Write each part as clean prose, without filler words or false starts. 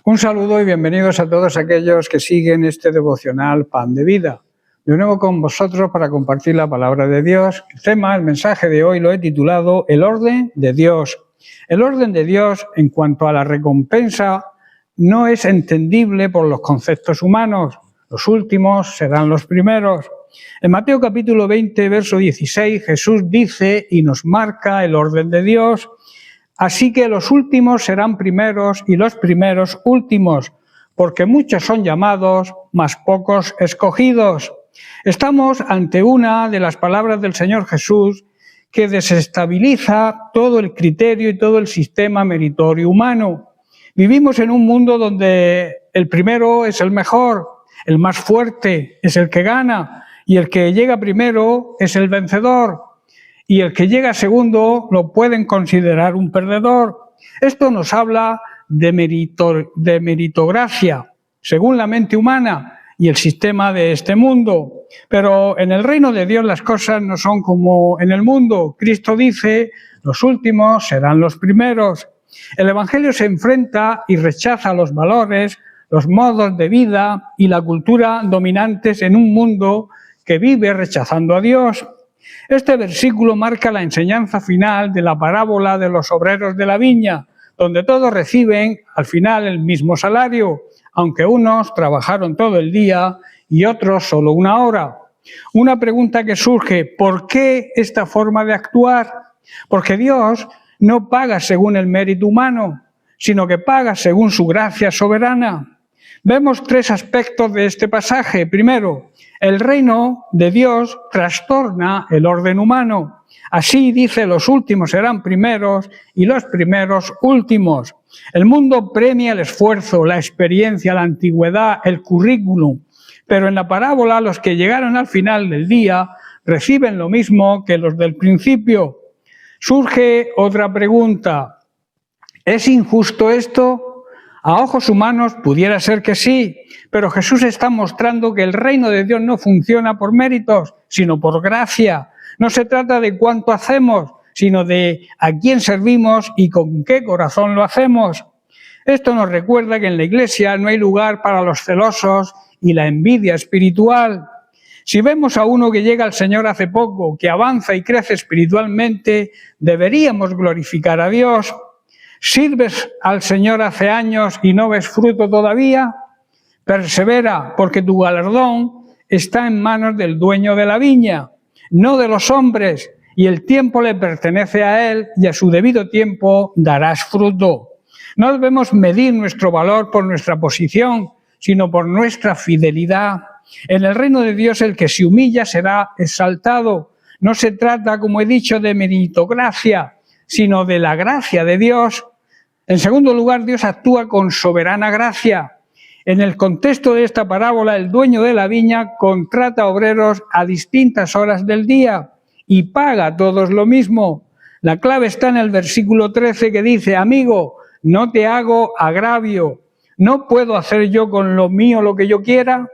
Un saludo y bienvenidos a todos aquellos que siguen este devocional Pan de Vida. De nuevo con vosotros para compartir la palabra de Dios. El mensaje de hoy lo he titulado El orden de Dios. El orden de Dios en cuanto a la recompensa no es entendible por los conceptos humanos. Los últimos serán los primeros. En Mateo capítulo 20, verso 16, Jesús dice y nos marca el orden de Dios. Así que los últimos serán primeros y los primeros últimos, porque muchos son llamados, mas pocos escogidos. Estamos ante una de las palabras del Señor Jesús que desestabiliza todo el criterio y todo el sistema meritorio humano. Vivimos en un mundo donde el primero es el mejor, el más fuerte es el que gana y el que llega primero es el vencedor. Y el que llega segundo lo pueden considerar un perdedor. Esto nos habla de meritocracia, según la mente humana y el sistema de este mundo. Pero en el reino de Dios las cosas no son como en el mundo. Cristo dice, los últimos serán los primeros. El Evangelio se enfrenta y rechaza los valores, los modos de vida y la cultura dominantes en un mundo que vive rechazando a Dios. Este versículo marca la enseñanza final de la parábola de los obreros de la viña, donde todos reciben al final el mismo salario, aunque unos trabajaron todo el día y otros solo una hora. Una pregunta que surge, ¿por qué esta forma de actuar? Porque Dios no paga según el mérito humano, sino que paga según su gracia soberana. Vemos tres aspectos de este pasaje. Primero, el reino de Dios trastorna el orden humano. Así dice, los últimos serán primeros y los primeros últimos. El mundo premia el esfuerzo, la experiencia, la antigüedad, el currículum. Pero en la parábola los que llegaron al final del día reciben lo mismo que los del principio. Surge otra pregunta. ¿Es injusto esto? A ojos humanos pudiera ser que sí, pero Jesús está mostrando que el reino de Dios no funciona por méritos, sino por gracia. No se trata de cuánto hacemos, sino de a quién servimos y con qué corazón lo hacemos. Esto nos recuerda que en la Iglesia no hay lugar para los celosos y la envidia espiritual. Si vemos a uno que llega al Señor hace poco, que avanza y crece espiritualmente, deberíamos glorificar a Dios. ¿Sirves al Señor hace años y no ves fruto todavía? Persevera, porque tu galardón está en manos del dueño de la viña, no de los hombres, y el tiempo le pertenece a Él, y a su debido tiempo darás fruto. No debemos medir nuestro valor por nuestra posición, sino por nuestra fidelidad. En el reino de Dios el que se humilla será exaltado. No se trata, como he dicho, de meritocracia, sino de la gracia de Dios. En segundo lugar, Dios actúa con soberana gracia. En el contexto de esta parábola, el dueño de la viña contrata obreros a distintas horas del día y paga a todos lo mismo. La clave está en el versículo 13 que dice, amigo, no te hago agravio, ¿no puedo hacer yo con lo mío lo que yo quiera?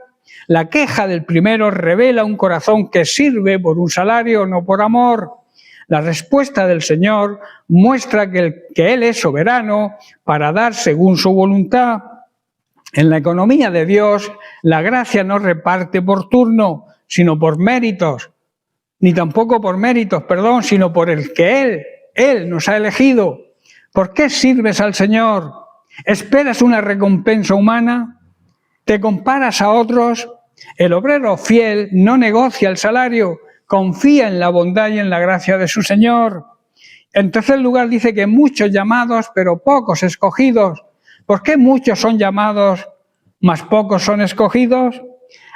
La queja del primero revela un corazón que sirve por un salario, no por amor. La respuesta del Señor muestra que Él es soberano para dar según su voluntad. En la economía de Dios, la gracia no reparte por turno, sino por méritos, ni tampoco por méritos, sino por el que Él nos ha elegido. ¿Por qué sirves al Señor? ¿Esperas una recompensa humana? ¿Te comparas a otros? El obrero fiel no negocia el salario, confía en la bondad y en la gracia de su Señor. En tercer lugar dice que muchos llamados, pero pocos escogidos. ¿Por qué muchos son llamados, mas pocos son escogidos?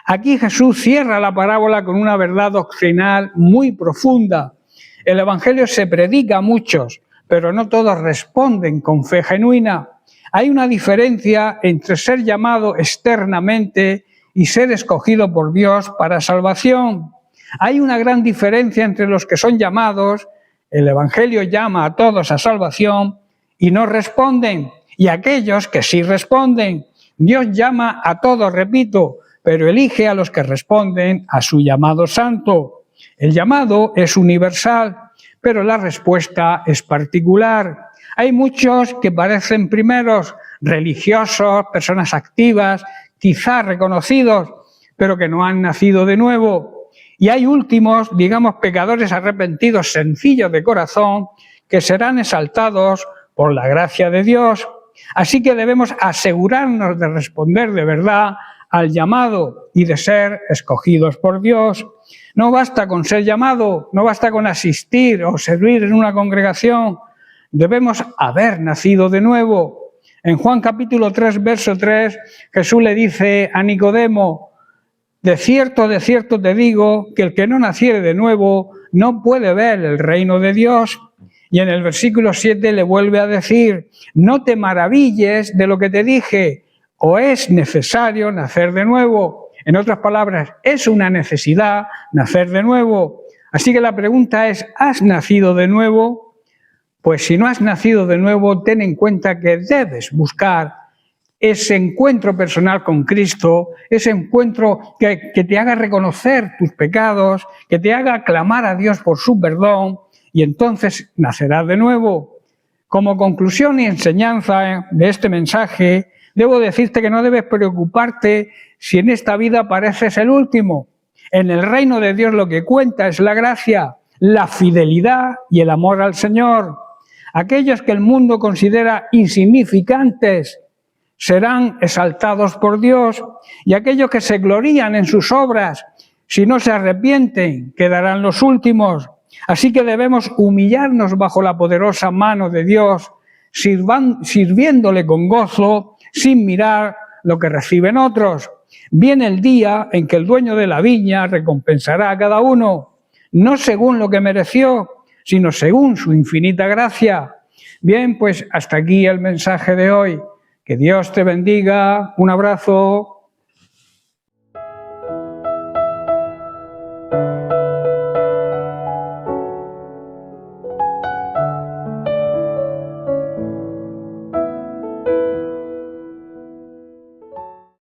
Aquí Jesús cierra la parábola con una verdad doctrinal muy profunda. El Evangelio se predica a muchos, pero no todos responden con fe genuina. Hay una diferencia entre ser llamado externamente y ser escogido por Dios para salvación. Hay una gran diferencia entre los que son llamados, el Evangelio llama a todos a salvación y no responden, y aquellos que sí responden. Dios llama a todos, repito, pero elige a los que responden a su llamado santo. El llamado es universal, pero la respuesta es particular. Hay muchos que parecen primeros, religiosos, personas activas, quizás reconocidos, pero que no han nacido de nuevo. Y hay últimos, digamos, pecadores arrepentidos, sencillos de corazón, que serán exaltados por la gracia de Dios. Así que debemos asegurarnos de responder de verdad al llamado y de ser escogidos por Dios. No basta con ser llamado, no basta con asistir o servir en una congregación. Debemos haber nacido de nuevo. En Juan capítulo 3, verso 3, Jesús le dice a Nicodemo: de cierto te digo que el que no naciere de nuevo no puede ver el reino de Dios. Y en el versículo 7 le vuelve a decir: no te maravilles de lo que te dije, o es necesario nacer de nuevo. En otras palabras, es una necesidad nacer de nuevo. Así que la pregunta es: ¿has nacido de nuevo? Pues si no has nacido de nuevo, ten en cuenta que debes buscar ese encuentro personal con Cristo, ese encuentro que te haga reconocer tus pecados, que te haga clamar a Dios por su perdón, y entonces nacerás de nuevo. Como conclusión y enseñanza de este mensaje, debo decirte que no debes preocuparte si en esta vida pareces el último. En el reino de Dios lo que cuenta es la gracia, la fidelidad y el amor al Señor. Aquellos que el mundo considera insignificantes serán exaltados por Dios, y aquellos que se glorían en sus obras, si no se arrepienten, quedarán los últimos. Así que debemos humillarnos bajo la poderosa mano de Dios, sirviéndole con gozo, sin mirar lo que reciben otros. Viene el día en que el dueño de la viña recompensará a cada uno, no según lo que mereció, sino según su infinita gracia. Bien, pues hasta aquí el mensaje de hoy. Que Dios te bendiga. Un abrazo.